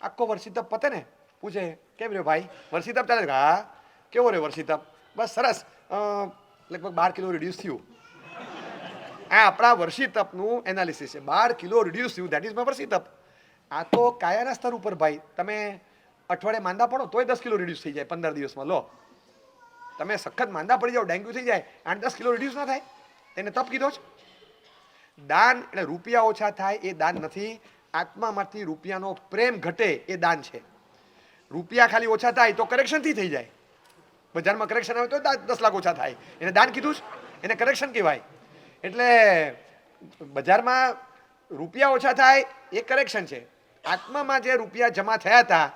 આખો વર્ષિતપ પતે ને પૂછે કેમ રે ભાઈ વર્ષિતપ ચાલે? હા કેવો રે વર્ષિતપ? બસ સરસ, લગભગ 12 કિલો રિડ્યુસ થયું. આ આપણા વર્ષિતપનું એનાલિસિસ છે. 12 કિલો રિડ્યુસ થયું, દેટ ઇઝ માય વર્ષિતપ. આ તો કાયાના સ્તર ઉપર ભાઈ. તમે અઠવાડિયે માંદા પડો તોય 10 કિલો રિડ્યુસ થઈ જાય 15 દિવસમાં. લો, તમે સખત માંદા પડી જાઓ, ડેન્ગ્યુ થઈ જાય, 8-10 કિલો રિડ્યુસ ના થાય? એને તપ કીધો છે. દાન એટલે રૂપિયા ઓછા થાય એ દાન નથી. આત્મામાંથી રૂપિયાનો પ્રેમ ઘટે એ દાન છે. રૂપિયા ખાલી ઓછા થાય તો કરેક્શનથી થઈ જાય. બજારમાં કરેક્શન આવે તો 10 લાખ ઓછા થાય, એને દાન કીધું છે, એને કરેક્શન કહેવાય. એટલે બજારમાં રૂપિયા ઓછા થાય એ કરેક્શન છે. આત્મામાં જે રૂપિયા જમા થયા હતા,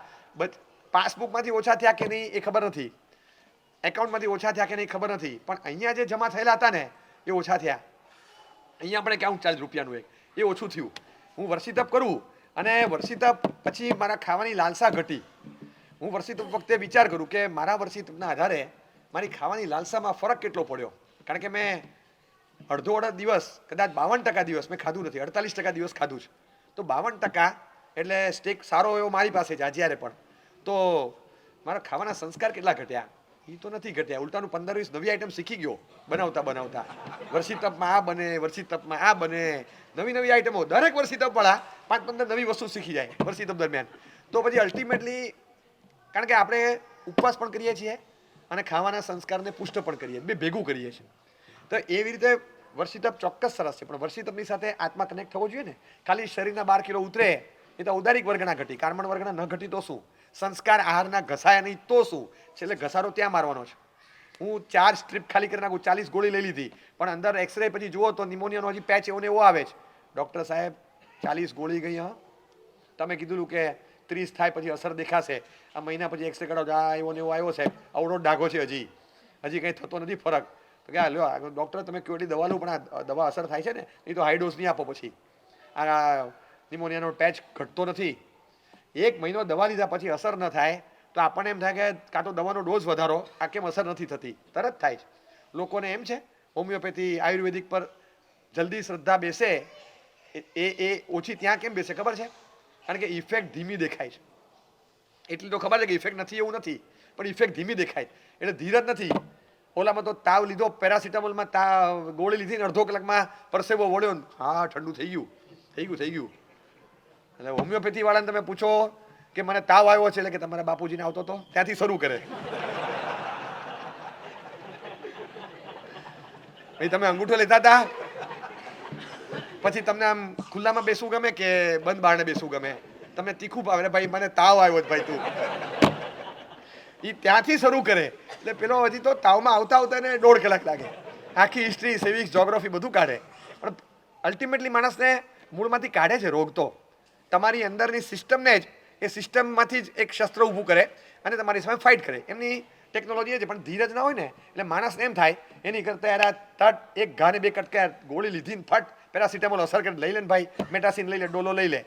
પાસબુકમાંથી ઓછા થયા કે નહીં એ ખબર નથી, એકાઉન્ટમાંથી ઓછા થયા કે નહીં ખબર નથી, પણ અહીંયા જે જમા થયેલા હતા ને એ ઓછા થયા. અહીંયા આપણે એકાઉન્ટ ચાર્જ રૂપિયાનું એક એ ઓછું થયું. હું વર્ષિતપ કરું અને વર્ષિતપ પછી મારા ખાવાની લાલસા ઘટી. હું વર્ષિતપ વખતે વિચાર કરું કે મારા વર્ષિતપના આધારે મારી ખાવાની લાલસામાં ફરક કેટલો પડ્યો. કારણ કે મેં અડધો દિવસ, કદાચ 52% દિવસ મેં ખાધું નથી, 48% દિવસ ખાધું છે. તો 52% એટલે સ્ટેક સારો એવો મારી પાસે છે જ્યારે પણ. તો મારા ખાવાના સંસ્કાર કેટલા ઘટ્યા? એ તો નથી ઘટ્યા, ઉલટાનું 15-20 નવી આઈટમ શીખી ગયો બનાવતા બનાવતા. વર્ષિતપમાં આ બને, વર્ષિતપમાં આ બને, નવી નવી આઈટમો. દરેક વર્ષિતપવાળા 5-15 નવી વસ્તુ શીખી જાય વર્ષિતપ દરમિયાન. તો પછી અલ્ટિમેટલી, કારણ કે આપણે ઉપવાસ પણ કરીએ છીએ અને ખાવાના સંસ્કારને પુષ્ટ પણ કરીએ, બે ભેગું કરીએ છીએ. તો એવી રીતે વર્ષિતપ ચોક્કસ સરસ છે, પણ વર્ષિતપની સાથે આત્મા કનેક્ટ થવો જોઈએ ને. ખાલી શરીરના 12 કિલો ઉતરે એ તો ઔદારિક વર્ગના ઘટી, કાર્મણ વર્ગના ન ઘટી તો શું? સંસ્કાર આહારના ઘસાયા નહીં તો શું? છેલ્લે ઘસારો ત્યાં મારવાનો છે. હું 4 સ્ટ્રીપ ખાલી કરી નાખું, 40 ગોળી લઈ લીધી, પણ અંદર એક્સરે પછી જુઓ તો નિમોનિયાનો હજી પેચ એવો ને એવો આવે છે. ડૉક્ટર સાહેબ 40 ગોળી ગઈ, હા તમે કીધું કે 30 થાય પછી અસર દેખાશે, આ મહિના પછી એક્સરે કઢાવજો, આ એવો ને એવો આવ્યો સાહેબ, અવડો ડાઘો છે, હજી કંઈ થતો નથી ફરક. તો કે લ્યો ડૉક્ટર તમે કયો એટલી દવા લો, પણ આ દવા અસર થાય છે ને, એ તો હાઈ ડોઝ નહીં આપો, પછી આ નિમોનિયાનો પેચ ઘટતો નથી. 1 મહિનો દવા લીધા પછી અસર ન થાય તો આપણને એમ થાય કે કાં તો દવાનો ડોઝ વધારો, આ કેમ અસર નથી થતી? તરત થાય છે. લોકોને એમ છે હોમિયોપેથી આયુર્વેદિક પર જલ્દી શ્રદ્ધા બેસે એ ઓછી ત્યાં કેમ બેસે ખબર છે? કારણ કે ઇફેક્ટ ધીમી દેખાય છે. એટલી તો ખબર છે કે ઇફેક્ટ નથી એવું નથી, પણ ઇફેક્ટ ધીમી દેખાય એટલે ધીરજ નથી. ઓલામાં તો તાવ લીધો, પેરાસિટામોલમાં ગોળી લીધી ને અડધો કલાકમાં પરસેવો વળ્યો, હા ઠંડુ થઈ ગયું. એટલે હોમિયોપેથી વાળાને તમે પૂછો કે મને તાવ આવ્યો છે, એટલે કે તમારા બાપુજીને આવતો હતો, ત્યાંથી શરૂ કરે. ભાઈ તમે અંગૂઠો લેતા હતા, પછી તમને આમ ખુલ્લામાં બેસવું ગમે કે બંધ બારણે બેસવું ગમે? તમને તીખું ભાવે, ભાઈ મને તાવ આવ્યો ભાઈ તું, એ ત્યાંથી શરૂ કરે. એટલે પેલો હજી તો તાવમાં આવતા આવતા એને 1.5 કલાક લાગે. આખી હિસ્ટ્રી, સિવિક્સ, જોગ્રાફી બધું કાઢે, પણ અલ્ટિમેટલી માણસને મૂળમાંથી કાઢે છે રોગ. તો તમારી અંદરની સિસ્ટમને જ એ સિસ્ટમમાંથી જ એક શસ્ત્ર ઊભું કરે અને તમારી સામે ફાઇટ કરે. એમની ટેકનોલોજી એ છે, પણ ધીરજ ના હોય ને એટલે માણસને એમ થાય એની કરતાં યાર તટ એક ઘાને 2 કટકા ગોળી લીધી ને ફટ પેરાસિટામોલ અસર કરે, લઈ લે ને ભાઈ, મેટાસિન લઈ લે, ડોલો લઈ લે.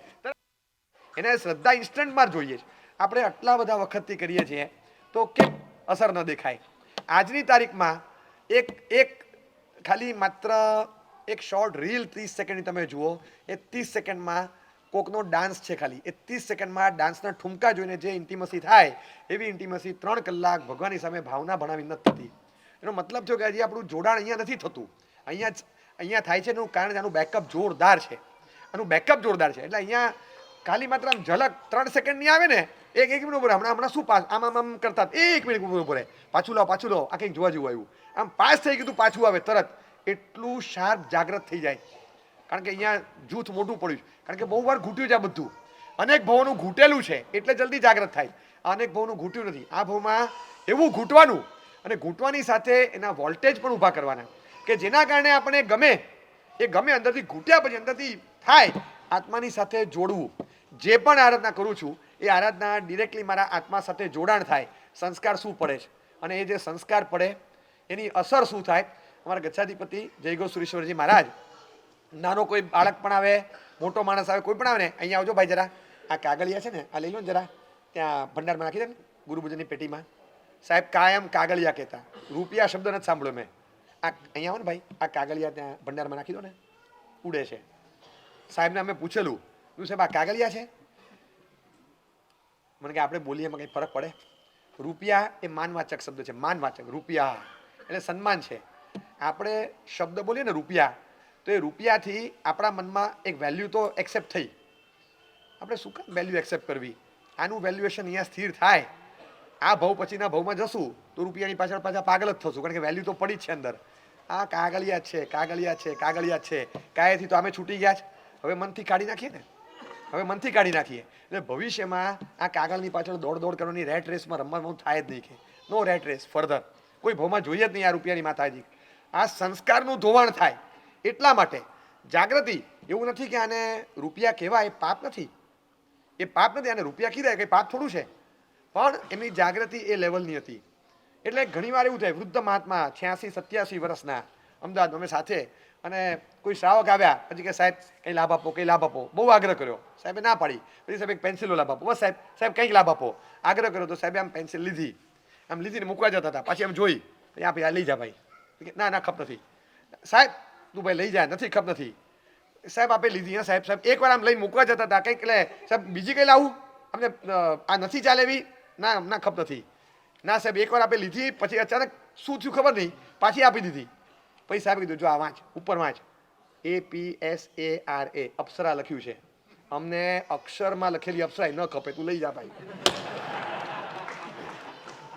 એને શ્રદ્ધા ઇન્સ્ટન્ટમાં જ જોઈએ છે. આપણે આટલા બધા વખતથી કરીએ છીએ તો કેમ અસર ન દેખાય? આજની તારીખમાં એક ખાલી માત્ર એક શોર્ટ રીલ 30 સેકન્ડની તમે જુઓ, એ 30 સેકન્ડમાં કોકનો ડાન્સ છે, ખાલી એ 30 સેકન્ડમાં ડાન્સના ઠુમકા જોઈને જે ઇન્ટિમસી થાય, એવી ઇન્ટિમસી 3 કલાક ભગવાનની સામે ભાવના ભણાવી નથી થતી. એનો મતલબ થયો કે હજી આપણું જોડાણ અહીંયા નથી થતું. અહીંયા થાય છે એનું કારણ આનું બેકઅપ જોરદાર છે, એટલે અહીંયા ખાલી માત્ર આમ ઝલક 3 સેકન્ડની આવે ને, એક મિનિટ ઉપર હમણાં શું પાસ આમ કરતા, 1 મિનિટ ઉપર પાછું લો, આ કંઈક જોવા જેવું આવ્યું, આમ પાસ થઈ ગયું પાછું આવે તરત, એટલું શાર્પ જાગ્રત થઈ જાય. કારણ કે અહીંયા જૂથ મોટું પડ્યું, કારણ કે બહુ વાર ઘૂટ્યું છે આ બધું, અનેક ભાવોનું ઘૂંટેલું છે એટલે જલ્દી જાગ્રત થાય. અનેક ભાવનું ઘૂંટ્યું નથી. આ ભાવમાં એવું ઘૂંટવાનું અને ઘૂંટવાની સાથે એના વોલ્ટેજ પણ ઊભા કરવાના કે જેના કારણે આપણે ગમે અંદરથી ઘૂંટ્યા પછી અંદરથી થાય આત્માની સાથે જોડવું. જે પણ આરાધના કરું છું એ આરાધના ડિરેક્ટલી મારા આત્મા સાથે જોડાણ થાય. સંસ્કાર શું પડે છે અને એ જે સંસ્કાર પડે એની અસર શું થાય? અમારા ગચ્છાધિપતિ જય સુરેશ્વરજી મહારાજ, નાનો કોઈ બાળક પણ આવે, મોટો માણસ આવે, કોઈ પણ આવે ને, અહીંયા આવજો ભાઈ જરા, આ કાગળિયા છે ને આ લઈ લો ને જરા, ત્યાં ભંડારમાં નાખી દે ને ગુરુભોજનની પેટીમાં. સાહેબ કાયમ કાગળિયા કહેતા, રૂપિયા શબ્દ નથી સાંભળ્યો મેં. આ અહીંયા આવો ને ભાઈ, આ કાગળિયા ત્યાં ભંડારમાં નાખી દો ને, ઉડે છે. સાહેબને અમે પૂછેલું, સાહેબ આ કાગળિયા છે? મને કે આપણે બોલીએ એમાં કંઈ ફરક પડે? રૂપિયા એ માનવાચક શબ્દ છે, માનવાચક. રૂપિયા એટલે સન્માન છે. આપણે શબ્દ બોલીએ ને રૂપિયા, તો એ રૂપિયાથી આપણા મનમાં એક વેલ્યુ તો એક્સેપ્ટ થઈ. આપણે શું કામ વેલ્યુ એક્સેપ્ટ કરવી? આનું વેલ્યુએશન અહીંયા સ્થિર થાય. આ ભાવ પછીના ભાવમાં જશું તો રૂપિયાની પાછળ પાછા પાગલ જ થશું, કારણ કે વેલ્યુ તો પડી જ છે અંદર. આ કાગળિયા છે, કાગળિયા છે, કાગળિયા છે, કાયથી તો અમે છૂટી ગયા છે. હવે મનથી કાઢી નાખીએ ને, હવે મનથી કાઢી નાખીએ એટલે ભવિષ્યમાં આ કાગળની પાછળ દોડ કરવાની રેટ રેસમાં રમવાનું થાય જ નહીં. કે નો રેટ રેસ ફર્ધર, કોઈ ભાવમાં જોઈએ જ નહીં આ રૂપિયાની માથાજી. આ સંસ્કારનું ધોવાણ થાય. એટલા માટે જાગૃતિ. એવું નથી કે આને રૂપિયા કહેવાય એ પાપ નથી, એ પાપ નથી. આને રૂપિયા કીધા કે પાપ થોડું છે, પણ એમની જાગૃતિ એ લેવલની હતી. એટલે ઘણીવાર એવું થાય, વૃદ્ધ મહાત્મા 86-87 વર્ષના અમદાવાદ અમે સાથે, અને કોઈ શ્રાવક આવ્યા, પછી કે સાહેબ કંઈ લાભ આપો, કંઈ લાભ આપો. બહુ આગ્રહ કર્યો, સાહેબે ના પાડી. પછી સાહેબ એક પેન્સિલનો લાભ આપો. બસ સાહેબ, સાહેબ કંઈક લાભ આપો. આગ્રહ કર્યો તો સાહેબે આમ પેન્સિલ લીધી, આમ લીધીને મૂકવા જતા હતા. પછી આમ જોઈ, આ ભાઈ આ લઈ જા ભાઈ. ના ના ખપ નથી. સાહેબ તું ભાઈ લઈ જા, નથી ખપ નથી. સાહેબ આપે લીધી. હા સાહેબ, સાહેબ એકવાર આમ લઈને મૂકવા જતા હતા, કંઈક એટલે સાહેબ બીજી કંઈ લાવું, અમને આ નથી ચાલે એવી. ના ના ખપ નથી. ના સાહેબ એકવાર આપે લીધી, પછી અચાનક શું થયું ખબર નહીં, પાછી આપી દીધી. પછી સાહેબ કીધું જો આ વાંચ, ઉપર વાંચ, APSARA અપ્સરા લખ્યું છે. અમને અક્ષરમાં લખેલી અપ્સરા ન ખપે, તું લઈ જા ભાઈ,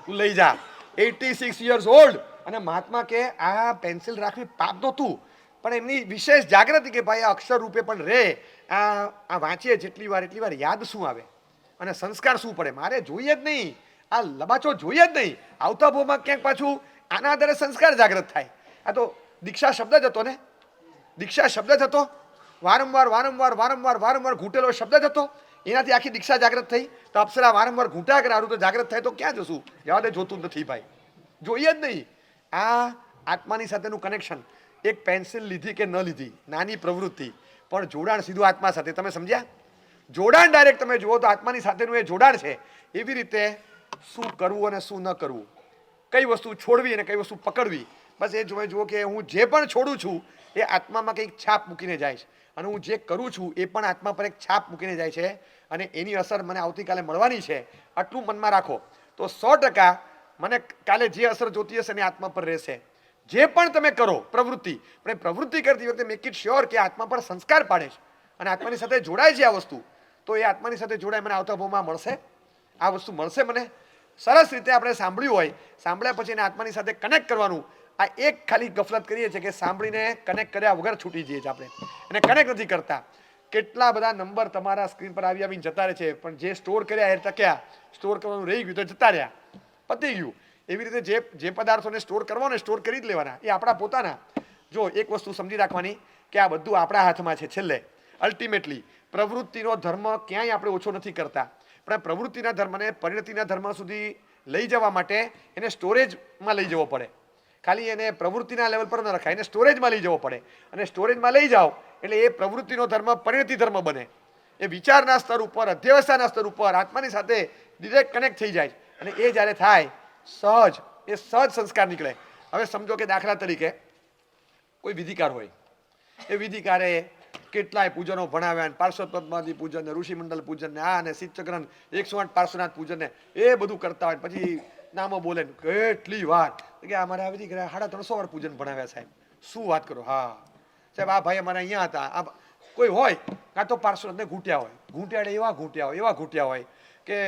તું લઈ જા. 86 years old. અને મહાત્મા કે આ પેન્સિલ રાખવી પાપ નહોતું, પણ એમની વિશેષ જાગૃતિ કે ભાઈ આ અક્ષર રૂપે પણ રે. આ વાંચીએ જેટલી વાર એટલી વાર યાદ શું આવે અને સંસ્કાર શું પડે. મારે જોઈએ જ નહીં, આ લબાચો જોઈએ જ નહીં. આવતા ભાવમાં ક્યાંક પાછું આના આધારે સંસ્કાર જાગૃત થાય. આ તો દીક્ષા શબ્દ જ હતો ને, દીક્ષા શબ્દ જ હતો. વારંવાર વારંવાર વારંવાર વારંવાર ઘૂંટેલો શબ્દ જ હતો. એનાથી આખી દીક્ષા જાગૃત થઈ. તો અપ્સરા વારંવાર ઘૂંટા કરારું તો જાગૃત થાય તો ક્યાં જશું? જવા દે, જોતું નથી ભાઈ, જોઈએ જ નહીં. આ આત્માની સાથેનું કનેક્શન. એક પેન્સિલ લીધી કે ન લીધી, નાની પ્રવૃત્તિ, પણ જોડાણ સીધું આત્મા સાથે. તમે સમજ્યા? જોડાણ ડાયરેક્ટ તમે જુઓ તો આત્માની સાથેનું એ જોડાણ છે. એવી રીતે શું કરવું અને શું ન કરવું, કઈ વસ્તુ છોડવી અને કઈ વસ્તુ પકડવી. બસ એ જુઓ કે હું જે પણ છોડું છું એ આત્મામાં કંઈક છાપ મૂકીને જાય છે, અને હું જે કરું છું એ પણ આત્મા પર એક છાપ મૂકીને જાય છે, અને એની અસર મને આવતીકાલે મળવાની છે. આટલું મનમાં રાખો તો 100% મને કાલે જે અસર જોતી હશે એની આત્મા પર રહેશે. જે પણ તમે કરો પ્રવૃત્તિ, પણ એ પ્રવૃત્તિ કરતી વખતે મેક ઇટ શ્યોર કે આત્મા પર સંસ્કાર પાડે છે અને આત્માની સાથે જોડાય છે આ વસ્તુ. તો એ આત્માની સાથે જોડાય મને આવતા ભાવમાં મળશે, આ વસ્તુ મળશે મને. સરસ રીતે આપણે સાંભળ્યું હોય, સાંભળ્યા પછી એને આત્માની સાથે કનેક્ટ કરવાનું. આ એક ખાલી ગફલત કરીએ છીએ કે સાંભળીને કનેક્ટ કર્યા વગર છૂટી જઈએ છીએ આપણે, એને કનેક્ટ નથી કરતા. કેટલા બધા નંબર તમારા સ્ક્રીન પર આવીને જતા રહે છે, પણ જે સ્ટોર કર્યા એ ટક્યા, સ્ટોર કરવાનું રહી ગયું તો જતા રહ્યા, પતી ગયું. એવી રીતે જે પદાર્થોને સ્ટોર કરવાનો સ્ટોર કરી જ લેવાના, એ આપણા પોતાના. જો એક વસ્તુ સમજી રાખવાની કે આ બધું આપણા હાથમાં છે. છેલ્લે અલ્ટિમેટલી પ્રવૃત્તિનો ધર્મ ક્યાંય આપણે ઓછો નથી કરતા, પણ પ્રવૃત્તિના ધર્મને પરિણતિના ધર્મ સુધી લઈ જવા માટે એને સ્ટોરેજમાં લઈ જવો પડે. ખાલી એને પ્રવૃત્તિના લેવલ પર ન રખાય, એને સ્ટોરેજમાં લઈ જવો પડે. અને સ્ટોરેજમાં લઈ જાઓ એટલે એ પ્રવૃત્તિનો ધર્મ પરિણતિ ધર્મ બને. એ વિચારના સ્તર ઉપર, અધ્યવસ્થાના સ્તર ઉપર આત્માની સાથે ડિરેક્ટ કનેક્ટ થઈ જાય. અને એ જ્યારે થાય સહજ, એ સહજ સંસ્કાર નીકળે. હવે સમજો કે દાખલા તરીકે કોઈ વિધિકાર હોય, એ વિધિકારે કેટલાય પૂજનો ભણાવ્યા, પાર્શ્વ પદ્માવતી પૂજન, ઋષિમંડળ પૂજન ને આ ને શીતચક્રન 108 પાર્શ્વનાથ પૂજન ને એ બધું કરતા હોય. પછી નામો બોલે કેટલી વાર કે અમારે આ વિધિકાર 350 વાર પૂજન ભણાવ્યા સાહેબ. શું વાત કરો? હા સાહેબ, આ ભાઈ અમારે અહીંયા હતા. આ કોઈ હોય કાં તો પાર્શ્વનાથને ઘૂંટ્યા હોય, ઘૂંટ્યા એવા ઘૂંટ્યા હોય, એવા ઘૂંટ્યા હોય કે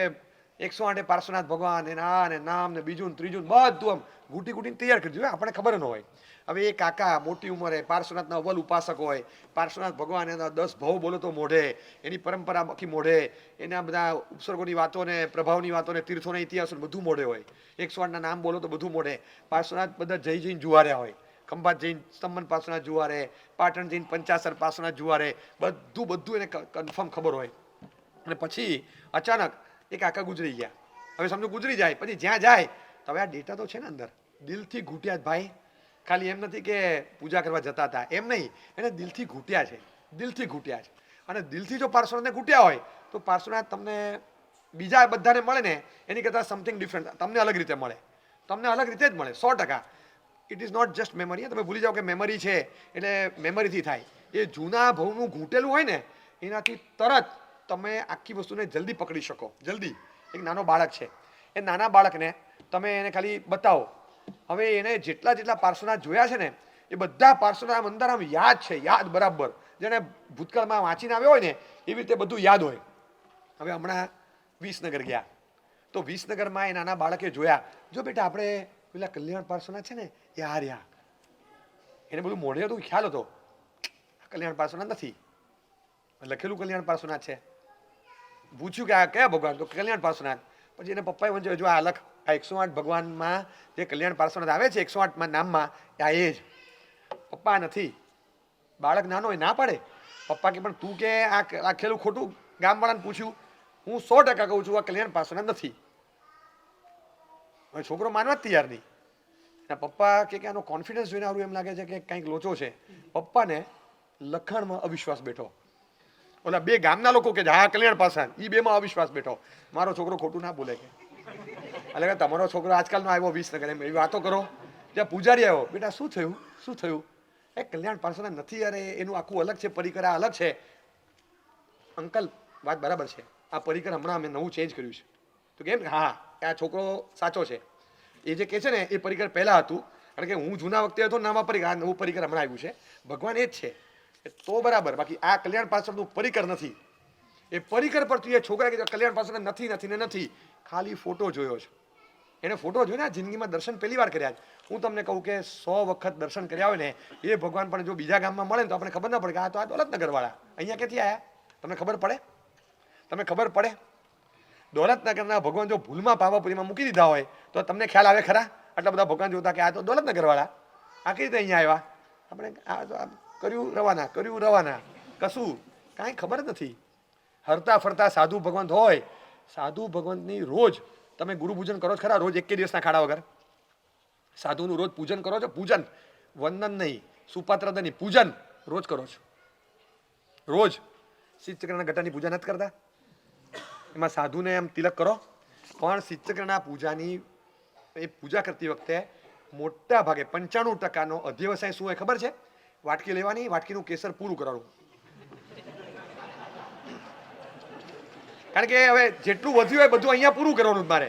108 પાર્શ્વનાથ ભગવાન એના ને નામ ને બીજું ને ત્રીજું બધું આમ ઘૂંટી ઘૂંટીને તૈયાર કરી દીધું. આપણને ખબર ન હોય. હવે એ કાકા મોટી ઉંમરે પાર્શ્વનાથના અવ્વલ ઉપાસક હોય, પાર્શ્વનાથ ભગવાન એના 10 ભાવ બોલો તો મોઢે, એની પરંપરા આખી મોઢે, એના બધા ઉપસર્ગોની વાતોને, પ્રભાવની વાતોને, તીર્થોના ઇતિહાસો બધું મોઢે હોય. 108ના નામ બોલો તો બધું મોઢે. પાર્શ્વનાથ બધા જઈને જુવાર્યા હોય, ખંભાત જઈને સ્તંભન પાર્શ્વનાથ જુવારે, પાટણ જઈને પંચાસર પાર્શ્વનાથ જુવારે, બધું એને કન્ફર્મ ખબર હોય. અને પછી અચાનક એ કાકા ગુજરી ગયા. હવે સમજો ગુજરી જાય પછી જ્યાં જાય તો હવે આ ડેટા તો છે ને અંદર, દિલથી ઘૂંટ્યા જ ભાઈ. ખાલી એમ નથી કે પૂજા કરવા જતા હતા, એમ નહીં, એને દિલથી ઘૂંટ્યા છે, દિલથી ઘૂંટ્યા છે. અને દિલથી જો પાર્શ્વનાથને ઘૂંટ્યા હોય તો પાર્શ્વનાથ તમને બીજા બધાને મળે ને એની કરતાં સમથિંગ ડિફરન્ટ તમને અલગ રીતે મળે, તમને અલગ રીતે જ મળે 100%. It is not just memory. તમે ભૂલી જાઓ કે મેમરી છે એટલે મેમરીથી થાય. એ જૂના ભાવનું ઘૂંટેલું હોય ને એનાથી તરત તમે આખી વસ્તુને જલ્દી પકડી શકો, જલ્દી. એક નાનો બાળક છે, એ નાના બાળકને તમે એને ખાલી બતાવો, હવે એને જેટલા જેટલા પાર્શ્વનાથ જોયા છે ને એ બધા પાર્શ્વનાથ અંદર આમ યાદ છે, યાદ બરાબર, જેને ભૂતકાળમાં વાંચીને આવ્યો હોય ને એવી રીતે બધું યાદ હોય. હવે હમણાં વિસનગર ગયા તો વિસનગરમાં એ નાના બાળકે જોયા, જો બેટા આપણે પેલા કલ્યાણ પાર્શ્વનાથ છે ને એ આ રહ્યા. એને બધું મોઢે હતું, ખ્યાલ હતો કલ્યાણ પાર્શ્વનાથ નથી, લખેલું કલ્યાણ પાર્શ્વનાથ છે. પૂછ્યું કે આ કયા ભગવાન, તો કલ્યાણ પાર્શ્વનાથ. પછી એને પપ્પાએ વંચ્યું, જો આ લખ, આ 108 ભગવાનમાં જે કલ્યાણ પાર્શ્વનાથ આવે છે 108 નામમાં આ એ જ. પપ્પા નથી. બાળક નાનો હોય ના પાડે. પપ્પા કે પણ તું કે આ લખેલું ખોટું. ગામવાળાને પૂછ્યું, હું 100% કહું છું આ કલ્યાણ પાર્શ્વનાથ નથી. હવે છોકરો માનવા જ તૈયાર નહીં. એના પપ્પા કે આનો કોન્ફિડન્સ જોઈને આવું એમ લાગે છે કે કંઈક લોચો છે. પપ્પાને લખાણમાં અવિશ્વાસ બેઠો. ઓલા બે ગામના લોકો કે હા કલ્યાણ પાર્શ્વનાથ, એ બેમાં અવિશ્વાસ બેઠો. મારો છોકરો ખોટું ના બોલે કે, એટલે કે તમારો છોકરો આજકાલનો આવ્યો વિસનગર, એમ એવી વાતો કરો. ત્યાં પૂજારી આવ્યો, બેટા શું થયું, શું થયું? એ કલ્યાણ પાર્શ્વનાથ નથી, અરે એનું આખું અલગ છે, પરિકર અલગ છે. અંકલ વાત બરાબર છે, આ પરિકર હમણાં અમે નવું ચેન્જ કર્યું છે. તો કેમ? હા, આ છોકરો સાચો છે. એ જે કહે છે ને એ પરિકર પહેલાં હતું, કારણ કે હું જૂના વખતે હતો નવા પરિકર, આ નવું પરિકર હમણાં આવ્યું છે. ભગવાન એ જ છે તો બરાબર, બાકી આ કલ્યાણ પાર્શ્વનાથનું પરિકર નથી. એ પરિકર પરથી એ છોકરા કે કલ્યાણ પાર્શ્વનાથ નથી નથી ને નથી, ખાલી ફોટો જોયો છે. એને ફોટો જોઈને જિંદગીમાં દર્શન પહેલી વાર કર્યા છે. હું તમને કહું કે 100 વખત દર્શન કર્યા હોય ને એ ભગવાન પણ જો બીજા ગામમાં મળે ને તો આપણે ખબર ના પડે કે આ તો આ દોલતનગરવાળા અહીંયા ક્યાંથી આવ્યા. તમને ખબર પડે? તમને ખબર પડે? દોલતનગરના ભગવાન જો ભૂલમાં પાવાપુરીમાં મૂકી દીધા હોય તો તમને ખ્યાલ આવે ખરા? આટલા બધા ભગવાન જોતા કે આ તો દોલતનગરવાળા, આ કઈ રીતે અહીંયા આવ્યા? આપણે આ કર્યું રવાના, કશું કાંઈ ખબર જ નથી. હરતા ફરતા સાધુ ભગવંત હોય, સાધુ ભગવંતની રોજ તમે ગુરુ પૂજન કરો છો ખરા? રોજ 1 દિવસના ખાડા વગર સાધુનું રોજ પૂજન કરો છો? પૂજન, વંદન નહીં, સુપાત્ર નહીં, પૂજન રોજ કરો છો. રોજ શીતચક્રના ઘટાની પૂજા નથી કરતા? એમાં સાધુને એમ તિલક કરો. પણ શીતચક્રના પૂજાની એ પૂજા કરતી વખતે મોટા ભાગે 95% અધ્યવસાય શું હોય ખબર છે? વાટકી લેવાની, વાટકીનું કેસર પૂરું કરવાનું. કારણ કે હવે જેટલું વધ્યું હોય બધું અહીંયા પૂરું કરવાનું મારે.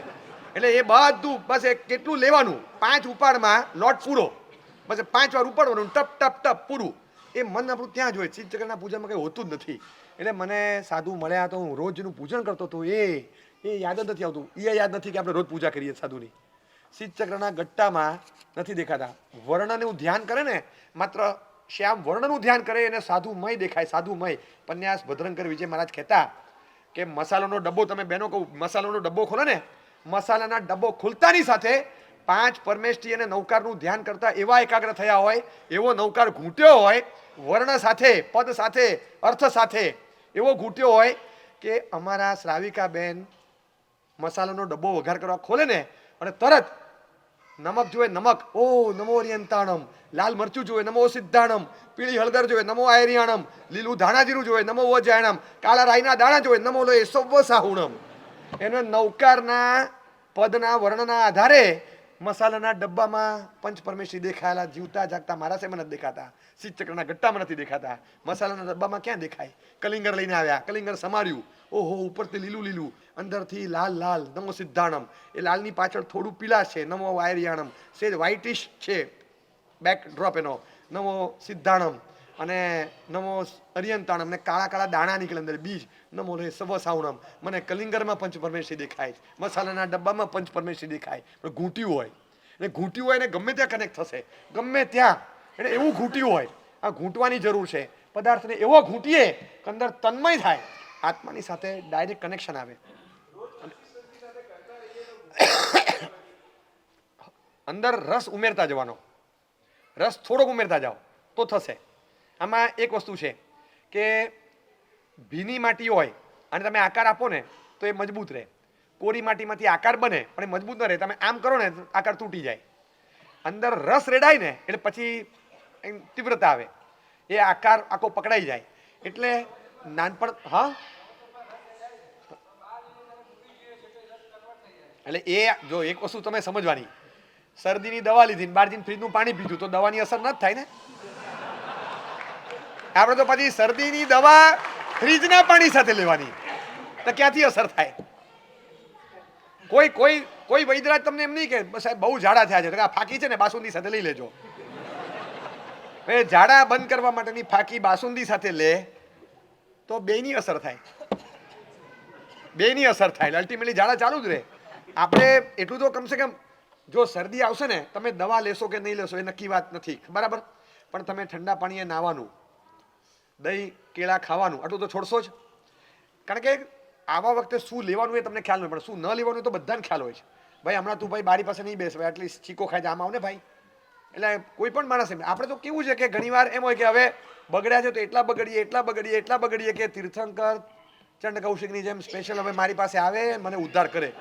એટલે એ બધું બસ કેટલું લેવાનું, 5 ઉપાડમાં લોટ પૂરો, બસ 5 વાર ઉપાડવાનું, ટપ ટપ ટપ પૂરું. એ મન આપણું ત્યાં જ હોય. શીતચક્રના પૂજામાં કંઈ હોતું જ નથી. એટલે મને સાધુ મળ્યા તો હું રોજનું પૂજન કરતો હતો, એ યાદ જ નથી આવતું. એ યાદ નથી કે આપણે રોજ પૂજા કરીએ સાધુની. શીતચક્રના ગટ્ટામાં નથી દેખાતા. વર્ણનું ધ્યાન કરે ને, માત્ર શ્યામ વર્ણનું ધ્યાન કરે એને સાધુમય દેખાય, સાધુમય. પન્યાસ ભદ્રંકર વિજય મહારાજ કહેતા કે મસાલાનો ડબ્બો, તમે બેનો કહું મસાલાનો ડબ્બો ખોલો ને, મસાલાના ડબ્બો ખુલતાની સાથે 5 પરમેષ્ઠી અને નૌકારનું ધ્યાન કરતા એવા એકાગ્ર થયા હોય, એવો નૌકાર ઘૂંટ્યો હોય, વર્ણ સાથે, પદ સાથે, અર્થ સાથે એવો ઘૂંટ્યો હોય કે અમારા શ્રાવિકા બેન મસાલાનો ડબ્બો વઘાર કરવા ખોલે ને અને તરત નમક જોઈએ, નમક, ઓ નમો ઓરિયંતાણમ, લાલ મરચું જોઈએ, નમો સિદ્ધાણમ, પીળી હળદર જોઈએ, નમો આયરિયાણમ, લીલું ધાણાજીરું જોઈએ, નમો વજાયણમ, કાળા રાઈના દાણા જોઈએ, નમો લો સવ્વસાહુણમ. એને નૌકારના પદના વર્ણના આધારે મસાલાના ડબ્બામાં પંચ પરમેશ્વરી દેખાયેલા, જીવતા જાગતા મારા સેમાં નથી દેખાતા, શીતચક્રના ગટ્ટામાં નથી દેખાતા. મસાલાના ડબ્બામાં ક્યાં દેખાય? કલિંગર લઈને આવ્યા, કલિંગર સમાર્યું, ઓહો ઉપરથી લીલું લીલું, અંદરથી લાલ લાલ, નમો સિદ્ધાણમ. એ લાલની પાછળ થોડું પીળાશ છે, નમો વાયરિયાણમ. સેજ વ્હાઇટિશ છે બેક ડ્રોપ એનો, નમો સિદ્ધાણમ. અને નમો અરિયંતાણમ, ને કાળા કાળા દાણા નીકળે અંદર બીજ, નમો રે સવસાવણમ. મને કલિંગરમાં પંચ પરમેશ્વરી દેખાય, મસાલાના ડબ્બામાં પંચ પરમેશ્વરી દેખાય. પણ ઘૂંટ્યું હોય, અને ઘૂંટ્યું હોય ને ગમે ત્યાં કનેક્ટ થશે, ગમે ત્યાં. એટલે એવું ઘૂંટ્યું હોય. આ ઘૂંટવાની જરૂર છે. પદાર્થને એવો ઘૂંટીએ કે અંદર તન્મય થાય, આત્માની સાથે ડાયરેક્ટ કનેક્શન આવે. અંદર રસ ઉમેરતા જવાનો, રસ થોડોક ઉમેરતા જાઓ તો થશે. આમાં એક વસ્તુ છે કે ભીની માટી હોય અને તમે આકાર આપો ને તો એ મજબૂત રહે. કોરી માટીમાંથી આકાર બને પણ એ મજબૂત ન રહે. તમે આમ કરો ને આકાર તૂટી જાય. અંદર રસ રેડાય ને એટલે પછી તીવ્રતા આવે, એ આકાર આખો પકડાઈ જાય. એટલે નાનપણ, હા, એટલે એ જો એક વસ્તુ તમે સમજવાની, શરદીની દવા લીધી ને બહાર જઈને ફ્રીજનું પાણી પીધું તો દવાની અસર ન જ થાય ને. આપણે તો પછી શરદીની દવા ફ્રીજના પાણી સાથે લેવાની તો ક્યાંથી અસર થાય? કોઈ કોઈ કોઈ વૈદરાજ તમને એમ નહીં કે સાહેબ બહુ ઝાડા થયા છે, આ ફાકી છે ને બાસુંદી સાથે લઈ લેજો. એ ઝાડા બંધ કરવા માટેની ફાકી બાસુંદી સાથે લે તો બેની અસર થાય, બેની અસર થાય, અલ્ટિમેટલી ઝાડા ચાલુ જ રહે. આપણે એટલું તો કમસે કમ જો શરદી આવશે ને તમે દવા લેશો કે નહીં લેશો એ નક્કી વાત નથી, બરાબર, પણ તમે ઠંડા પાણીએ નાવાનું, દહીં કેળા ખાવાનું આટલું તો છોડશો જ. કારણ કે આવા વખતે શું લેવાનું એ તમને ખ્યાલ નહીં પડે, શું ન લેવાનું તો બધાને ખ્યાલ હોય છે. ભાઈ હમણાં તું ભાઈ બારી પાસે નહીં બેસ, ભાઈ આટલી ચીકો ખાઈ આમ આવ ને ભાઈ. એટલે કોઈ પણ માણસ આપણે તો કેવું છે કે ઘણીવાર એમ હોય કે હવે બગડ્યા છે તો એટલા બગડીએ એટલા બગડીએ એટલા બગડીએ કે તીર્થંકર ચંડ કૌશિકની જેમ સ્પેશિયલ હવે મારી પાસે આવે મને ઉદ્ધાર કરે.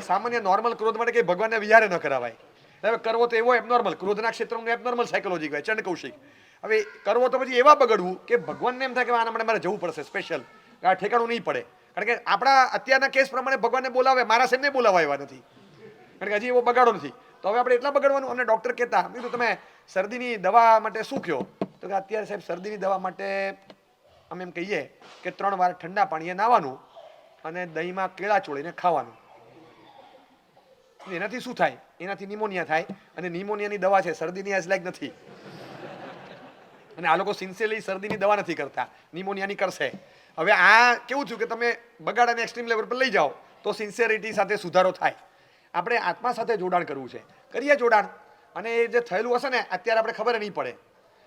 સામાન્ય નોર્મલ ક્રોધ માટે કે ભગવાનને વિચારે ન કરાવાય. હવે કરવો તો એવો એબનોર્મલ, ક્રોધના ક્ષેત્રમાં એબનોર્મલ સાયકોલોજી કહેવાય ચંડ કૌશિક. હવે કરવો તો પછી એવા બગડવું કે ભગવાનને એમ થાય કે આના માટે મારે જવું પડશે સ્પેશિયલ, આ ઠેકાણું નહીં પડે. કારણ કે આપણા અત્યારના કેસ પ્રમાણે ભગવાનને બોલાવે, મારા સાહેબને બોલાવવા એવા નથી, કારણ કે હજી એવો બગાડો નથી. તો હવે આપણે એટલા બગાડવાનું. અમને ડૉક્ટર કહેતા કીધું તમે શરદીની દવા માટે શું કહો, તો કે અત્યારે સાહેબ શરદીની દવા માટે અમે એમ કહીએ કે 3 વાર ઠંડા પાણીએ નાહવાનું અને દહીંમાં કેળા ચોળીને ખાવાનું. એનાથી શું થાય? એનાથી નિમોનિયા થાય, અને નિમોનિયાની દવા છે, શરદીની એઝ લાઈક નથી. અને આ લોકો સિન્સિયરલી શરદીની દવા નથી કરતા, નિમોનિયાની કરશે. હવે આ કેવું થયું કે તમે બગાડાને એક્સ્ટ્રીમ લેવલ પર લઈ જાઓ તો સિન્સિયરિટી સાથે સુધારો થાય. આપણે આત્મા સાથે જોડાણ કરવું છે, કરીએ જોડાણ. અને એ જે થયેલું હશે ને અત્યારે આપણે ખબર નહીં પડે,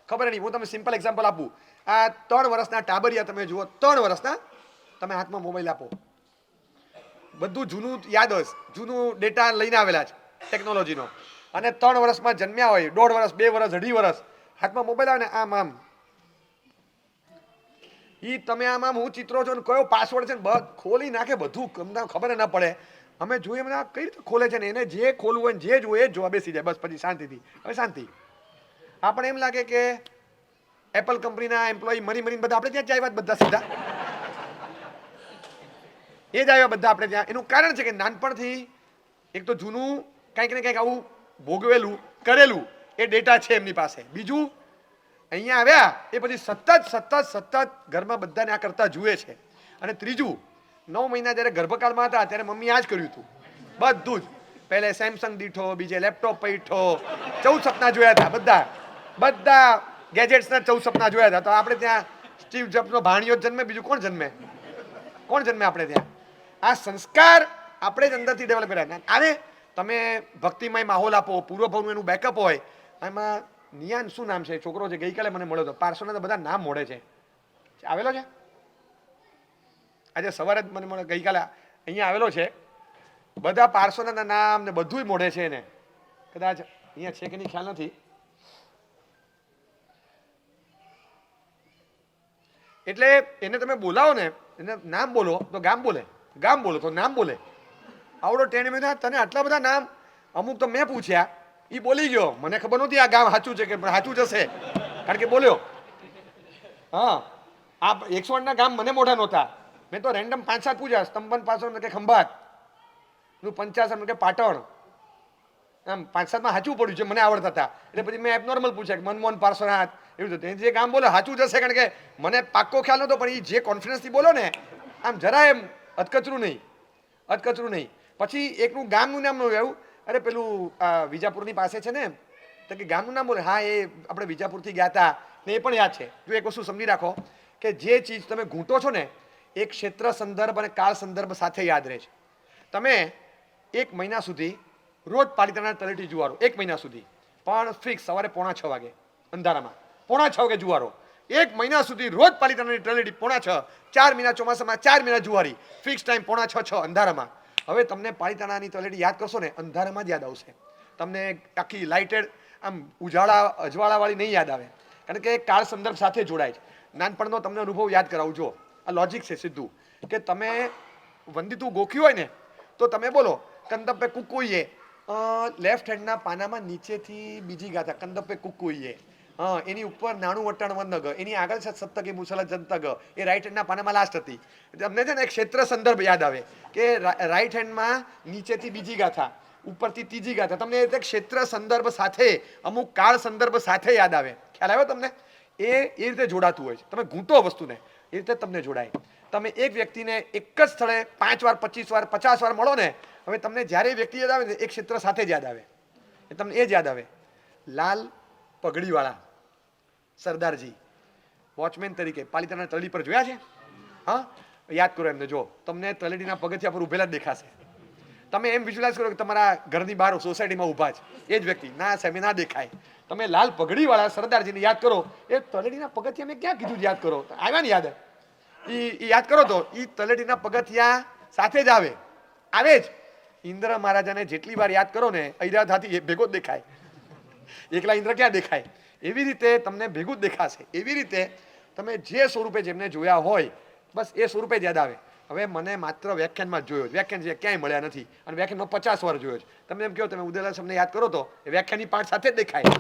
ખબર નહીં. હું તમને સિમ્પલ એક્ઝામ્પલ આપું. આ 3 વર્ષના ટાબરિયા તમે જુઓ, 3 વર્ષના, તમે હાથમાં મોબાઈલ આપો, બધું જૂનું યાદ હશે, જૂનું ડેટા લઈને આવેલા છે ટેકનોલોજીનો. અને 3 વર્ષમાં જન્મ્યા હોય, 1.5 વર્ષ 2 વર્ષ 2.5 વર્ષ, હાથમાં મોબાઈલ આવે ને આમ આમ ઈ તમે આમ હું ચિત્રો છો ને કયો પાસવર્ડ છે ને ખોલી નાખે બધું, ખબર ના પડે. અમે જોઈએ મને કઈ રીતે ખોલે છે ને એને જે ખોલવું હોય ને જે જોઈએ જ જોવા બેસી જાય બસ, પછી શાંતિથી. હવે શાંતિ. આપણે એમ લાગે કે એપલ કંપનીના એમ્પ્લોયી મરીને બધા આપણે ત્યાં જ આવ્યા બધા સીધા, એ જ આવ્યા બધા આપણે ત્યાં. એનું કારણ છે કે નાનપણથી એક તો જૂનું કંઈક ને કંઈક આવું ભોગવેલું કરેલું એ ડેટા છે એમની પાસે. બીજું અહીંયા આવ્યા એ પછી સતત ઘરમાં બધાને આ કરતા જુએ છે. અને ત્રીજું 9 મહિના જ્યારે ગર્ભકાળમાં હતા ત્યારે મમ્મી આ જ કર્યું હતું બધું જ. પહેલે સેમસંગ દીઠો, બીજે લેપટોપ પૈઠો, 14 સપના જોયા હતા, બધા ગેજેટ્સના 14 સપના જોયા હતા. તો આપણે ત્યાં સ્ટીવ જોબ્સનો ભાણિયો જન્મે, બીજું કોણ જન્મે? કોણ જન્મે આપણે ત્યાં? આ સંસ્કાર આપણે જ અંદરથી ડેવલપ કર્યા. અરે તમે ભક્તિમય માહોલ આપો, પૂર્વભાવનું એનું બેકઅપ હોય. એમાં નિયાન શું નામ છે છોકરો છે ગઈકાલે મને મળ્યો હતો, પાર્સોના તો બધા નામ મોડે છે, આવેલો છે આજે સવારે જ મને મળે, ગઈકાલે અહીંયા આવેલો છે. બધા પાર્સોના નામ ને બધું મોઢે છે એને, કદાચ અહીંયા છે કે નહીં ખ્યાલ નથી. એટલે એને તમે બોલાવો ને, એને નામ બોલો તો ગામ બોલે, ગામ બોલો તો નામ બોલે. આવડો ટેણ તને આટલા બધા નામ, અમુક તો મેં પૂછ્યા એ બોલી ગયો, મને ખબર નહોતી આ ગામ સાચું છે કે સાચું જશે, કારણ કે બોલ્યો. હા, આ 108ના ગામ મને મોઢા નહોતા, મેં તો રેન્ડમ 5-7 પૂછ્યા. સ્તંભન પાછળ કે ખંભાત, 50 કે પાટણ, આમ 5-7માં સાચું પડ્યું છે, મને આવડતા હતા. એટલે પછી મેં એબનોર્મલ પૂછ્યા કે મનમોહન પાર્સોનાથ, એવું થતું. જે ગામ બોલો સાચું જશે, કારણ કે મને પાક્કો ખ્યાલ નહોતો, પણ એ જે કોન્ફિડન્સથી બોલો ને આમ જરાય એમ અધકચરું નહીં. પછી એકનું ગામનું નામ ન એવું, અરે પેલું વિજાપુરની પાસે છે ને, તો કે ગામનું નામ બોલે, હા એ આપણે વિજાપુરથી ગયા હતા ને, એ પણ યાદ છે. જો એક વસ્તુ સમજી રાખો કે જે ચીજ તમે ઘૂંટો છો ને એ ક્ષેત્ર સંદર્ભ અને કાળ સંદર્ભ સાથે યાદ રહે છે. તમે 1 મહિના સુધી રોજ પાલિતાણા તળેટી જુવારો, 1 મહિના સુધી, પણ ફિક્સ સવારે 5:45 વાગે અંધારામાં, 5:45 વાગે જુવારો, 1 મહિના સુધી રોજ પાલિતાણાની તળેટી 5:45, 4 મહિના ચોમાસામાં 4 મહિના જુવારી, ફિક્સ ટાઈમ 5:45 અંધારામાં. હવે તમને પાલિતાણાની તળેટી યાદ કરશો ને અંધારામાં જ યાદ આવશે, તમને આખી લાઇટેડ આમ ઉજાળા અજવાળાવાળી નહીં યાદ આવે, કારણ કે કાળ સંદર્ભ સાથે જોડાય છે. નાનપણનો તમને અનુભવ યાદ કરાવજો, આ લોજિક છે સીધું, કે તમે વંદિતું ગોખ્યું હોય ને તો તમે બોલો કંદપ્પે કુકુઈએ, લેફ્ટ હેન્ડના પાનામાં નીચેથી બીજી ગાથા કંદપ્પે કુકુઈએ, એની ઉપર નાણું વટાણ વંદગ, એની આગળ છે સપ્તકી મુસલ જંતગ, એ રાઈટ હેન્ડના પાનામાં લાસ્ટ હતી. તમને છે ને એક ક્ષેત્ર સંદર્ભ યાદ આવે કે રાઈટ હેન્ડમાં નીચેથી બીજી ગાથા, ઉપરથી ત્રીજી ગાથા, તમને ક્ષેત્ર સંદર્ભ સાથે અમુક કાળ સંદર્ભ સાથે યાદ આવે. ખ્યાલ આવ્યો તમને? એ રીતે જોડાતું હોય છે. તમે ઘૂંટો વસ્તુને એ રીતે તમને જોડાય. તમે એક વ્યક્તિને એક જ સ્થળે 5 વાર 25 વાર 50 વાર મળો ને, હવે તમને જ્યારે વ્યક્તિ યાદ આવે ને એક ક્ષેત્ર સાથે જ યાદ આવે. તમને એ જ યાદ આવે. લાલ પગડીવાળા સરદારજી વોચમેન તરીકે પાલિતાના તળેટી પર જોયા છે? હા, યાદ કરો એમને. જો તમને તળેટીના પગથિયા પર ઉભેલા જ દેખાશે. તમે એમ વિઝ્યુલાઇઝ કરો કે તમારા ઘરની બહાર સોસાયટીમાં ઊભા છે એ જ વ્યક્તિ. ના સાહેબ ના દેખાય. તમે લાલ પગડીવાળા સરદારજીને યાદ કરો, એ તળેટીના પગથિયા મેં ક્યાં કીધું યાદ કરો? આવ્યા ને યાદ? એ યાદ કરો તો એ તળેટીના પગથિયા સાથે જ આવે જ. ઇન્દ્ર મહારાજાને જેટલી વાર યાદ કરો ને ઐરાવતથી એ ભેગો જ દેખાય. એકલા ઇન્દ્ર ક્યાં દેખાય? એવી રીતે તમને ભેગું જ દેખાશે. એવી રીતે તમે જે સ્વરૂપે જેમને જોયા હોય બસ એ સ્વરૂપે જ યાદ આવે. હવે મને માત્ર વ્યાખ્યાનમાં જ જોયો, વ્યાખ્યાન છે ક્યાંય મળ્યા નથી, અને વ્યાખ્યાનમાં 50 વાર જોયો છે. તમે એમ કહો તમે ઉદયલાલ તમને યાદ કરો તો એ વ્યાખ્યાનની પાઠ સાથે જ દેખાય.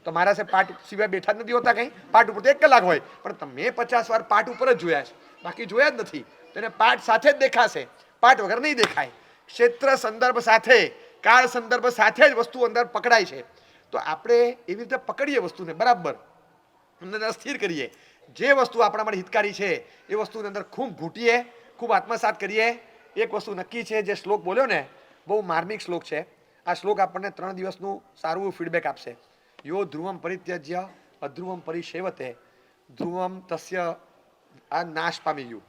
તો મારા સાહેબ પાઠ સિવાય બેઠા જ નથી હોતા કંઈ. પાઠ ઉપર તો 1 કલાક હોય, પણ તમે 50 વાર પાઠ ઉપર જ જોયા છે, બાકી જોયા જ નથી. તો એને પાઠ સાથે જ દેખાશે, પાઠ વગર નહીં દેખાય. ક્ષેત્ર સંદર્ભ સાથે, કાળ સંદર્ભ સાથે જ વસ્તુ અંદર પકડાય છે. તો આપણે એવી રીતે પકડીએ વસ્તુને બરાબર, અંદર સ્થિર કરીએ. જે વસ્તુ આપણા માટે હિતકારી છે એ વસ્તુની અંદર ખૂબ ઘૂંટીએ, ખૂબ આત્મસાત કરીએ. એક વસ્તુ નક્કી છે, જે શ્લોક બોલ્યો ને બહુ માર્મિક શ્લોક છે. આ શ્લોક આપણને 3 દિવસનું સારું ફીડબેક આપશે. યો ધ્રુવમ પરિત્યજ્ય અધ્રુવમ પરિસેવતે ધ્રુવમ તસ્ય આ નાશ પામી ગયું.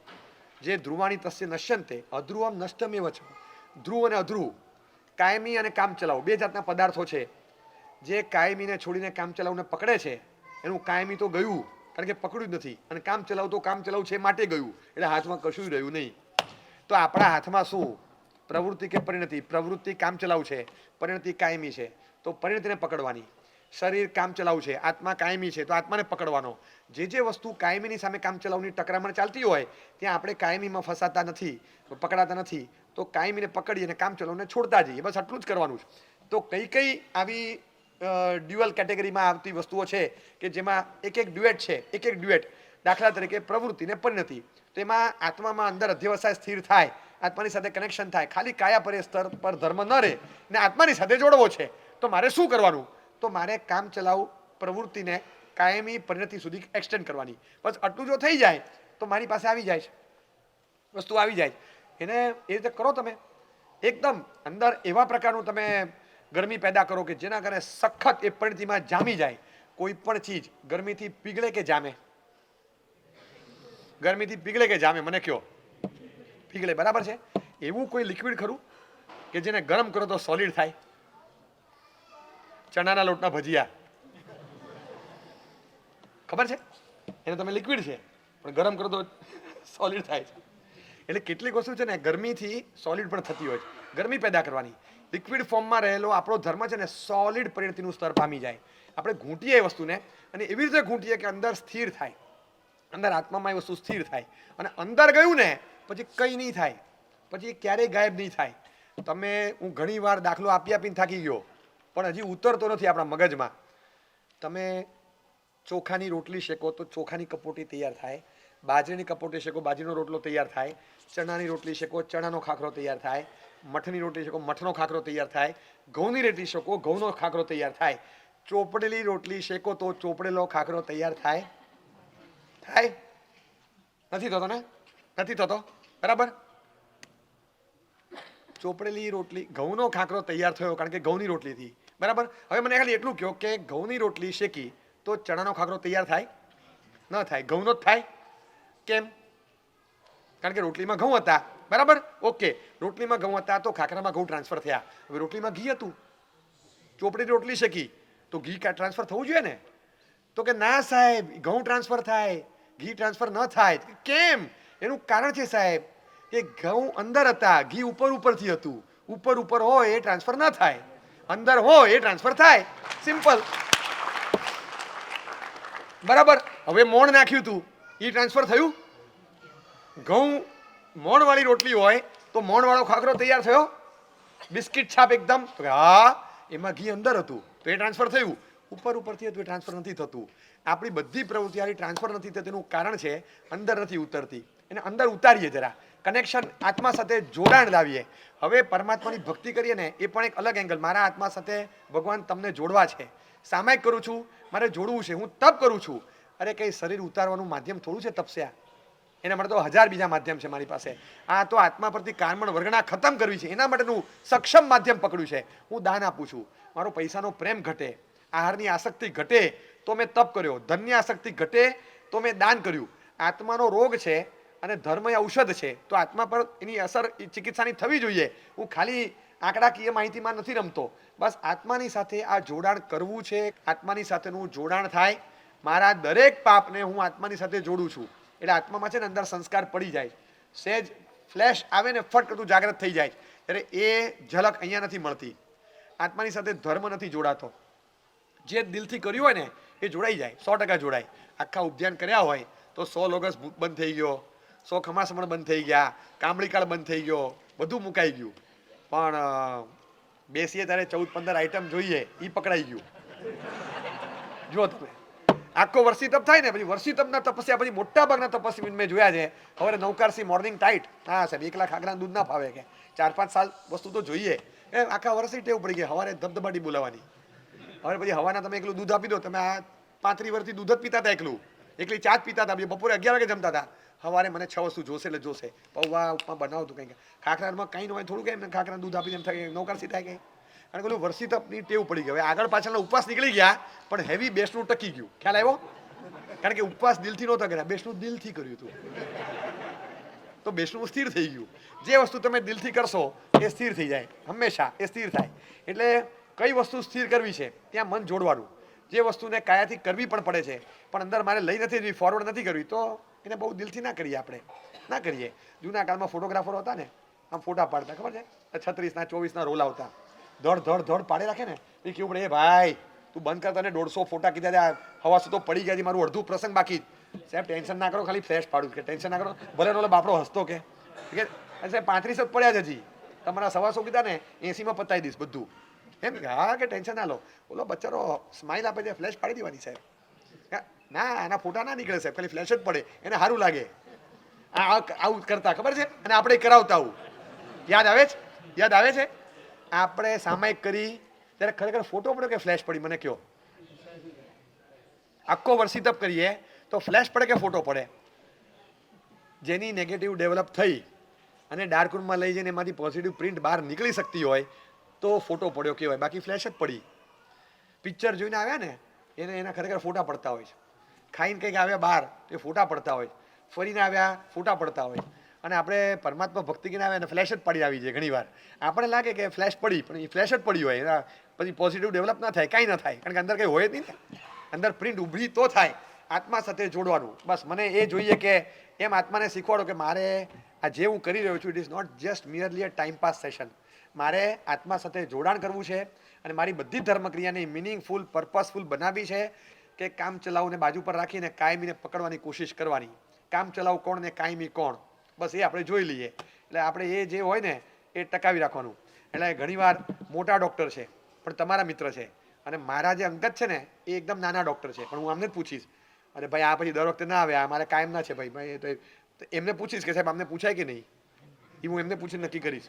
જે ધ્રુવાણી તસ્ય નશ્યંતે અધ્રુવમ નષ્ટમેવ છે. ધ્રુવ અને અધ્રુવ, કાયમી અને કામ ચલાવ, બે જાતના પદાર્થો છે. જે કાયમીને છોડીને કામ ચલાવને પકડે છે એનું કાયમી તો ગયું, કારણ કે પકડ્યું જ નથી, અને કામ ચલાવ તો કામ ચલાવ છે માટે ગયું, એટલે હાથમાં કશું રહ્યું નહીં. તો આપણા હાથમાં શું? પ્રવૃત્તિ કે પરિણતિ? પ્રવૃત્તિ કામ ચલાવ છે, પરિણતિ કાયમી છે, તો પરિણતિને પકડવાની. શરીર કામ ચલાવ છે, આત્મા કાયમી છે, તો આત્માને પકડવાનો. જે વસ્તુ કાયમીની સામે કામ ચલાવની ટકરામણ ચાલતી હોય ત્યાં આપણે કાયમીમાં ફસાતા નથી, પકડાતા નથી. તો કાયમીને પકડી અને કામ ચલાવને છોડતા જઈએ, બસ આટલું જ કરવાનું છે. તો કઈ આવી ડ્યુઅલ કેટેગરીમાં આવતી વસ્તુઓ છે કે જેમાં એક ડ્યુએટ છે, એક ડ્યુએટ. દાખલા તરીકે પ્રવૃત્તિ ને પરિણતિ. તો એમાં આત્મામાં અંદર અધ્યવસાય સ્થિર થાય, આત્માની સાથે કનેક્શન થાય, ખાલી કાયા પર સ્તર પર ધર્મ ન રહે ને આત્માની સાથે જોડવો છે. તો મારે શું કરવાનું? તો મારે કામ ચલાવ પ્રવૃત્તિને કાયમી પરિણતિ સુધી એક્સટેન્ડ કરવાની. બસ આટલું જો થઈ જાય તો મારી પાસે આવી જાય છે, વસ્તુ આવી જાય. એને એ રીતે કરો તમે. એકદમ અંદર એવા પ્રકારનું તમે ગરમી પેદા કરો કે જેના કારણે સખત એ પરિણતિમાં જામી જાય. કોઈ પણ ચીજ ગરમીથી પીગળે કે જામે? ગરમીથી પીગળે કે જામે? મને કયો. પીગળે, બરાબર છે. એવું કોઈ લિક્વિડ ખરું કે જેને ગરમ કરો તો સોલિડ થાય? ચણાના લોટના ભજીયા ખબર છે? એને તમે લિક્વિડ છે પણ ગરમ કરો તો સોલિડ થાય છે. એટલે કેટલીક વસ્તુ છે ને ગરમીથી સોલિડ પણ થતી હોય છે. ગરમી પેદા કરવાની. લિક્વિડ ફોર્મમાં રહેલો આપણો ધર્મ છે ને સોલિડ પરિણતિનું સ્તર પામી જાય. આપણે ઘૂંટીએ એ વસ્તુને અને એવી રીતે ઘૂંટીએ કે અંદર સ્થિર થાય, અંદર આત્મામાં એ વસ્તુ સ્થિર થાય, અને અંદર ગયું ને પછી કંઈ નહીં થાય, પછી ક્યારેય ગાયબ નહીં થાય. હું ઘણી વાર દાખલો આપીને થાકી ગયો, પણ હજી ઉતરતો નથી આપણા મગજમાં. તમે ચોખાની રોટલી શેકો તો ચોખાની કપોટી તૈયાર થાય, બાજરીની કપોટી શેકો બાજરીનો રોટલો તૈયાર થાય, ચણાની રોટલી શેકો ચણાનો ખાખરો તૈયાર થાય, મઠની રોટલી શેકો મઠનો ખાખરો તૈયાર થાય, ઘઉંની રોટલી શેકો ઘઉંનો ખાખરો તૈયાર થાય, ચોપડેલી રોટલી શેકો તો ચોપડેલો ખાખરો તૈયાર થાય? નથી થતો ને? નથી થતો, બરાબર. ચોપડેલી રોટલી, ઘઉંનો ખાખરો તૈયાર થયો કારણ કે ઘઉંની રોટલીથી, બરાબર. હવે મને ખાલી એટલું કહો કે ઘઉંની રોટલી શેકી તો ચણાનો ખાખરો તૈયાર થાય? ન થાય, ઘઉંનો જ થાય. કેમ? કારણ કે રોટલીમાં ઘઉં હતા, બરાબર. ઓકે, રોટલીમાં ઘઉં હતા તો ખાખરામાં ઘઉં ટ્રાન્સફર થયા. હવે રોટલીમાં ઘી હતું, ચોપડી રોટલી શેકી તો ઘી ટ્રાન્સફર થવું જોઈએ ને? તો કે ના સાહેબ, ઘઉં ટ્રાન્સફર થાય, ઘી ટ્રાન્સફર ન થાય. કેમ? એનું કારણ છે સાહેબ કે ઘઉં અંદર હતા, ઘી ઉપરથી હતું. ઉપર હોય એ ટ્રાન્સફર ન થાય, અંદર હોય એ ટ્રાન્સફર થાય. સિમ્પલ, બરાબર. હવે મોણ નાખ્યું હતું, એ ટ્રાન્સફર થયું? ઘઉં મોણવાળી રોટલી હોય તો મોણવાળો ખાખરો તૈયાર થયો? બિસ્કિટ છાપ એકદમ? તો હા, એમાં ઘી અંદર હતું તો એ ટ્રાન્સફર થયું. ઉપરથી હતું એ ટ્રાન્સફર નથી થતું. આપણી બધી પ્રવૃત્તિ ટ્રાન્સફર નથી થતી, તેનું કારણ છે અંદર નથી ઉતરતી. એને અંદર ઉતારીએ, જરા કનેક્શન આત્મા સાથે જોડાણ લાવીએ. હવે પરમાત્માની ભક્તિ કરીએ ને એ પણ એક અલગ એંગલ. મારા આત્મા સાથે ભગવાન તમને જોડવા છે, સામાયિક કરું છું, મારે જોડવું છે, હું તપ કરું છું, અરે કંઈ શરીર ઉતારવાનું માધ્યમ થોડું છે તપસ્યા, એના માટે તો 1000 બીજા માધ્યમ છે મારી પાસે. આ તો આત્મા પરથી કારમણ વર્ગણા ખતમ કરવી છે, એના માટેનું સક્ષમ માધ્યમ પકડ્યું છે. હું દાન આપું છું, મારો પૈસાનો પ્રેમ ઘટે, આહારની આસક્તિ ઘટે તો મેં તપ કર્યો, ધનની આસક્તિ ઘટે તો મેં દાન કર્યું. આત્માનો રોગ છે અને ધર્મ એ ઔષધ છે, તો આત્મા પર એની અસર ચિકિત્સાની થવી જોઈએ. હું ખાલી આંકડાકીય માહિતીમાં નથી રમતો, બસ આત્માની સાથે આ જોડાણ કરવું છે. આત્માની સાથેનું જોડાણ થાય, મારા દરેક પાપને હું આત્માની સાથે જોડું છું, એટલે આત્મામાં છે ને અંદર સંસ્કાર પડી જાય. સહેજ ફ્લેશ આવે ને ફટ કરતું જાગૃત થઈ જાય, ત્યારે એ ઝલક અહીંયા નથી મળતી. આત્માની સાથે ધર્મ નથી જોડાતો. જે દિલથી કર્યું હોય ને એ જોડાઈ જાય, 100% જોડાય. આખા ઉપધ્યાન કર્યા હોય તો 100 લોગસ બંધ થઈ ગયો, 100 ખમાસમણ બંધ થઈ ગયા, કામળીકાળ બંધ થઈ ગયો, બધું મુકાઈ ગયું. પણ બેસીએ ત્યારે 14-15 આઈટમ જોઈએ એ પકડાઈ ગયું. જો તમે આખો વર્ષી તપ થાય ને, પછી વર્ષી તપના તપસ્યા પછી મોટા ભાગના તપસ્વી મેં જોયા છે. હવે નવકારસી મોર્નિંગ ટાઈટ, હા સાહેબ 1 લાખ આંકડાનું દૂધ ના ફાવે કે 4-5 સાલ વસ્તુ તો જોઈએ. આખા વર્ષથી ટેવ પડી ગઈ સવારે ધબધબાટી બોલાવાની. હવે પછી હવાના તમે એકલું દૂધ આપી દો, તમે આ 35 વર્ષથી દૂધ જ પીતા હતા, એકલી ચા જ પીતા હતા, બપોરે 11 વાગે જમતા હતા. સવારે મને 6 વસ્તુ જોશે એટલે જોશે, પૌવા ઉપમા બનાવતું કંઈક. ખાખરામાં કંઈ ન હોય થોડું કંઈ ખાખરા દૂધ આપી એમ થાય નવકારસી થાય કંઈ. કારણ કે પેલું વર્ષી તપની ટેવ પડી ગઈ. હવે આગળ પાછળના ઉપવાસ નીકળી ગયા, પણ હેવી બેસનું ટકી ગયું. ખ્યાલ આવ્યો? કારણ કે ઉપવાસ દિલથી નહોતા કર્યા, બેસનું દિલથી કર્યું હતું, તો બેસનું સ્થિર થઈ ગયું. જે વસ્તુ તમે દિલથી કરશો એ સ્થિર થઈ જાય, હંમેશા એ સ્થિર થાય. એટલે કઈ વસ્તુ સ્થિર કરવી છે ત્યાં મન જોડવાનું. જે વસ્તુને કાયાથી કરવી પણ પડે છે, પણ અંદર મારે લઈ નથી જવી, ફોરવર્ડ નથી કરવી, તો એને બહુ દિલથી ના કરીએ, આપણે ના કરીએ. જૂના કાળમાં ફોટોગ્રાફરો હતા ને, આમ ફોટા પાડતા, ખબર છે, 36ના 24ના રોલ આવતા, ધડ પાડે રાખે ને, એ કેવું પડે, એ ભાઈ તું બંધ કરતા ને 150 ફોટા કીધા, હવા સુતો પડી ગયા, મારું અડધું પ્રસંગ બાકી. સાહેબ ટેન્શન ના કરો, ખાલી ફ્લેશ પાડું કે ટેન્શન ના કરો. ભલે ઓલો બાપડો હસતો કે સાહેબ 35 જ પડ્યા જ હજી, તમારા 125 કીધા ને 80માં પતાવી દઈશ બધું. એમ કે હા કે ટેન્શન ના લો. ઓલો બચ્ચારો સ્માઇલ આપે છે, ફ્લેશ પાડી દેવાની સાહેબ. ના એના ફોટા ના નીકળે સાહેબ, ખાલી ફ્લેશ જ પડે, એને સારું લાગે. આવું કરતા ખબર છે, અને આપણે કરાવતા આવું. યાદ આવે છે આપણે સામાયિક કરી ત્યારે ખરેખર ફોટો પડ્યો કે ફ્લેશ પડી? મને કહો. આખો વર્ષી તપ કરીએ તો ફ્લેશ પડે કે ફોટો પડે? જેની નેગેટિવ ડેવલપ થઈ અને ડાર્ક રૂમમાં લઈ જઈને એમાંથી પોઝિટિવ પ્રિન્ટ બહાર નીકળી શકતી હોય તો ફોટો પડ્યો કહેવાય, બાકી ફ્લેશ જ પડી. પિક્ચર જોઈને આવ્યા ને એના ખરેખર ફોટા પડતા હોય છે. ખાઈને કંઈક આવ્યા બહાર એ ફોટા પડતા હોય, ફરીને આવ્યા ફોટા પડતા હોય. અને આપણે પરમાત્મા ભક્તિ કરીને આવ્યા અને ફ્લેશ જ પડી આવી છે. ઘણી વાર આપણને લાગે કે ફ્લેશ પડી, પણ એ ફ્લેશ જ પડી હોય, એના પછી પોઝિટિવ ડેવલપ ના થાય, કાંઈ ના થાય, કારણ કે અંદર કંઈ હોય જ નહીં ને. અંદર પ્રિન્ટ ઉભરી તો થાય. આત્મા સાથે જોડવાનું, બસ મને એ જોઈએ કે એમ આત્માને શીખવાડો કે મારે આ જે હું કરી રહ્યો છું it is not just merely a time pass session. મારે આત્મા સાથે જોડાણ કરવું છે અને મારી બધી ધર્મક્રિયાને મિનિંગફુલ, પર્પસફુલ બનાવવી છે કે કામ ચલાવને બાજુ પર રાખીને કાયમીને પકડવાની કોશિશ કરવાની. કામ ચલાવ કોણ ને કાયમી કોણ, બસ એ આપણે જોઈ લઈએ. એટલે આપણે એ જે હોય ને એ ટકાવી રાખવાનું. એટલે ઘણીવાર મોટા ડૉક્ટર છે પણ તમારા મિત્ર છે, અને મારા જે અંગત છે ને એ એકદમ નાના ડૉક્ટર છે, પણ હું આમને જ પૂછીશ, અરે ભાઈ આ પછી દર વખતે ના આવે, આ મારે કાયમ ના છે ભાઈ, તો એમને પૂછીશ કે સાહેબ અમને પૂછાય કે નહીં, એ હું એમને પૂછીને નક્કી કરીશ.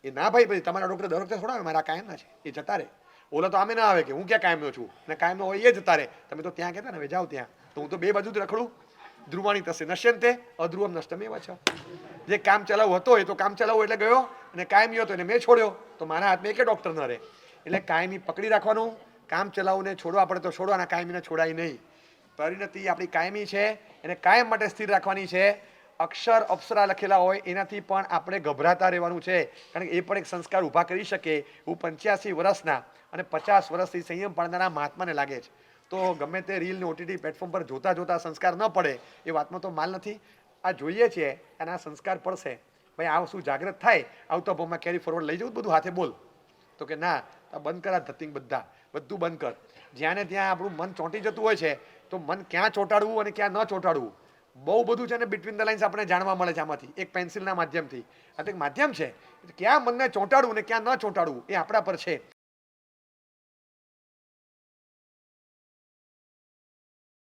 એ ના ભાઈ પછી તમારા ડૉક્ટર દર વખતે થોડા આવે, મારા કાયમના છે એ જતા રહે. ઓલો તો આમે ના આવે કે હું ક્યાં કાયમનો છું, અને કાયમનો હોય એ જતા રહે. તમે તો ત્યાં કહેતા ને હવે જાઓ ત્યાં, તો હું તો બે બાજુ જ રખડું. ધ્રુવાણી થશે નશ્યંતે અધ્રુવમ નષ્ટમેવ છે. જે કામ ચલાવ હતો એ તો કામ ચલાવવું એટલે ગયો, અને કાયમી હતો એને મેં છોડ્યો, તો મારા હાથમાં એકે ડૉક્ટર ન રહે. એટલે કાયમી પકડી રાખવાનું. કામ ચલાવને છોડવા પડે તો છોડવાના, કાયમીને છોડાય નહીં. પરિણતિ આપણી કાયમી છે, એને કાયમ માટે સ્થિર રાખવાની છે. અક્ષર અપ્સરા લખેલા હોય એનાથી પણ આપણે ગભરાતા રહેવાનું છે, કારણ કે એ પણ એક સંસ્કાર ઊભા કરી શકે. હું 85 વર્ષના અને 50 વર્ષથી સંયમ પાળનારા મહાત્માને લાગે છે, તો ગમે તે રીલ ને ઓટીટી પ્લેટફોર્મ પર જોતા સંસ્કાર ન પડે એ વાતમાં તો માલ નથી. આ જોઈએ છીએ અને આ સંસ્કાર પડશે. ભાઈ આ શું જાગૃત થાય, આવતો ભાવમાં કેરી ફોરવર્ડ લઈ જવું બધું હાથે બોલ, તો કે ના આ બંધ કર, આ ધતિંગ બધું બંધ કર. જ્યાં ને ત્યાં આપણું મન ચોંટી જતું હોય છે, તો મન ક્યાં ચોંટાડવું અને ક્યાં ન ચોંટાડવું બહુ બધું છે ને બિટવીન ધ લાઇન્સ આપણે જાણવા મળે છે આમાંથી, એક પેન્સિલના માધ્યમથી. આ તો એક માધ્યમ છે, ક્યાં મનને ચોંટાડવું ને ક્યાં ન ચોંટાડવું એ આપણા પર છે.